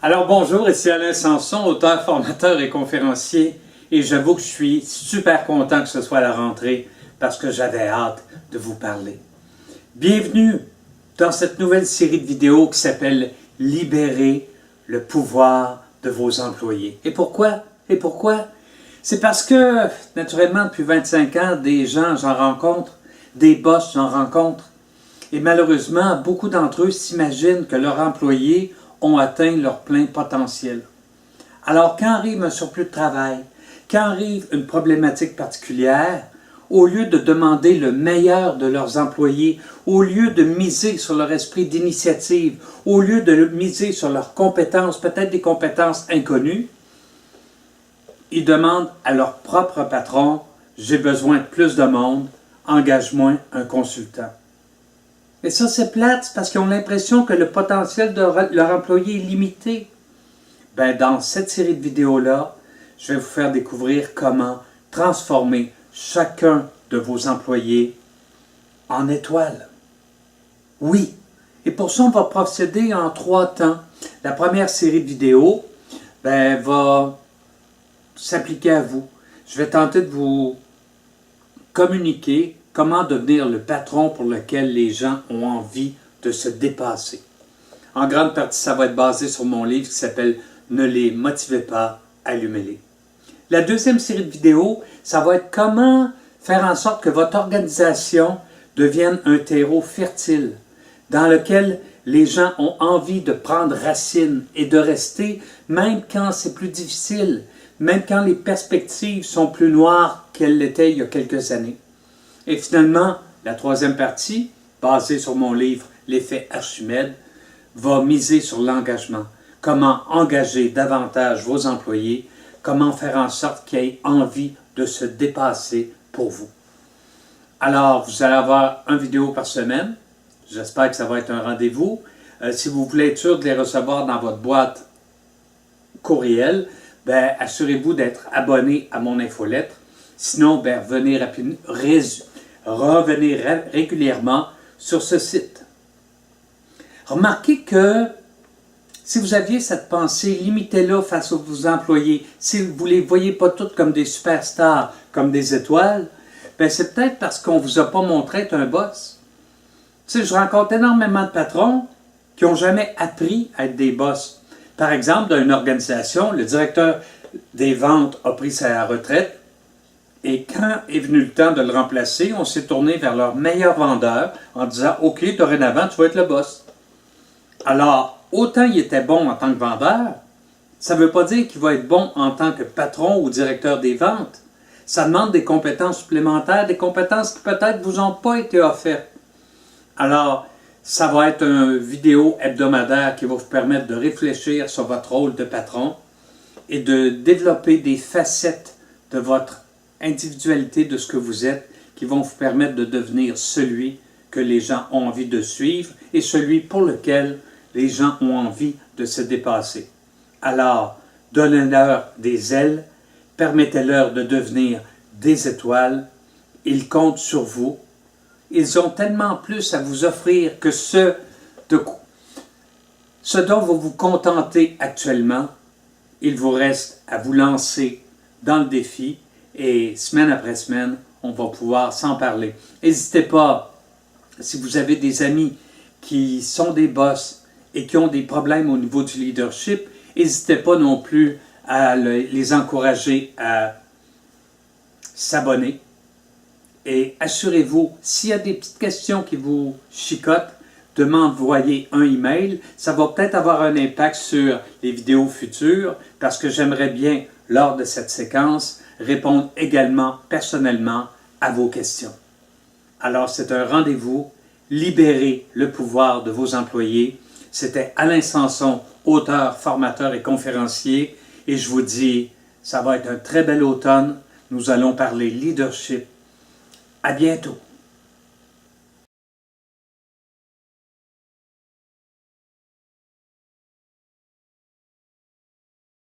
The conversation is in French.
Alors bonjour, ici Alain Sanson, auteur, formateur et conférencier, et j'avoue que je suis super content que ce soit la rentrée parce que j'avais hâte de vous parler. Bienvenue dans cette nouvelle série de vidéos qui s'appelle « Libérer le pouvoir de vos employés ». Et pourquoi? C'est parce que, naturellement, depuis 25 ans, des gens, j'en rencontre, des boss, j'en rencontre, et malheureusement, beaucoup d'entre eux s'imaginent que leurs employés ont atteint leur plein potentiel. Alors, quand arrive un surplus de travail, quand arrive une problématique particulière, au lieu de demander le meilleur de leurs employés, au lieu de miser sur leur esprit d'initiative, au lieu de miser sur leurs compétences, peut-être des compétences inconnues, ils demandent à leur propre patron « J'ai besoin de plus de monde, engage-moi un consultant ». Et ça, c'est plate parce qu'ils ont l'impression que le potentiel de leur employé est limité. Dans cette série de vidéos-là, je vais vous faire découvrir comment transformer chacun de vos employés en étoile. Oui, et pour ça, on va procéder en 3 temps. La première série de vidéos va s'appliquer à vous. Je vais tenter de vous communiquer comment devenir le patron pour lequel les gens ont envie de se dépasser. En grande partie, ça va être basé sur mon livre qui s'appelle « Ne les motivez pas, allumez-les ». La deuxième série de vidéos, ça va être comment faire en sorte que votre organisation devienne un terreau fertile dans lequel les gens ont envie de prendre racine et de rester même quand c'est plus difficile, même quand les perspectives sont plus noires qu'elles l'étaient il y a quelques années. Et finalement, la troisième partie, basée sur mon livre « L'effet Archimède », va miser sur l'engagement. Comment engager davantage vos employés, comment faire en sorte qu'ils aient envie de se dépasser pour vous. Alors, vous allez avoir une vidéo par semaine. J'espère que ça va être un rendez-vous. Si vous voulez être sûr de les recevoir dans votre boîte courriel, assurez-vous d'être abonné à mon infolettre. Sinon, revenez régulièrement sur ce site. Remarquez que si vous aviez cette pensée, limitez-la face à vos employés. Si vous ne les voyez pas tous comme des superstars, comme des étoiles, c'est peut-être parce qu'on ne vous a pas montré être un boss. Tu sais, je rencontre énormément de patrons qui n'ont jamais appris à être des boss. Par exemple, dans une organisation, le directeur des ventes a pris sa retraite et quand est venu le temps de le remplacer, on s'est tourné vers leur meilleur vendeur en disant « Ok, dorénavant, tu vas être le boss ». Alors, autant il était bon en tant que vendeur, ça ne veut pas dire qu'il va être bon en tant que patron ou directeur des ventes. Ça demande des compétences supplémentaires, des compétences qui peut-être ne vous ont pas été offertes. Alors, ça va être une vidéo hebdomadaire qui va vous permettre de réfléchir sur votre rôle de patron et de développer des facettes de votre individualité, de ce que vous êtes, qui vont vous permettre de devenir celui que les gens ont envie de suivre et celui pour lequel les gens ont envie de se dépasser. Alors, donnez-leur des ailes, permettez-leur de devenir des étoiles, ils comptent sur vous. Ils ont tellement plus à vous offrir que ce dont vous vous contentez actuellement. Il vous reste à vous lancer dans le défi et semaine après semaine, on va pouvoir s'en parler. N'hésitez pas, si vous avez des amis qui sont des boss et qui ont des problèmes au niveau du leadership, n'hésitez pas non plus à les encourager à s'abonner. Et assurez-vous, s'il y a des petites questions qui vous chicotent, de m'envoyer un email. Ça va peut-être avoir un impact sur les vidéos futures parce que j'aimerais bien, lors de cette séquence, répondre également personnellement à vos questions. Alors, c'est un rendez-vous. Libérez le pouvoir de vos employés. C'était Alain Sanson, auteur, formateur et conférencier. Et je vous dis, ça va être un très bel automne. Nous allons parler leadership. À bientôt.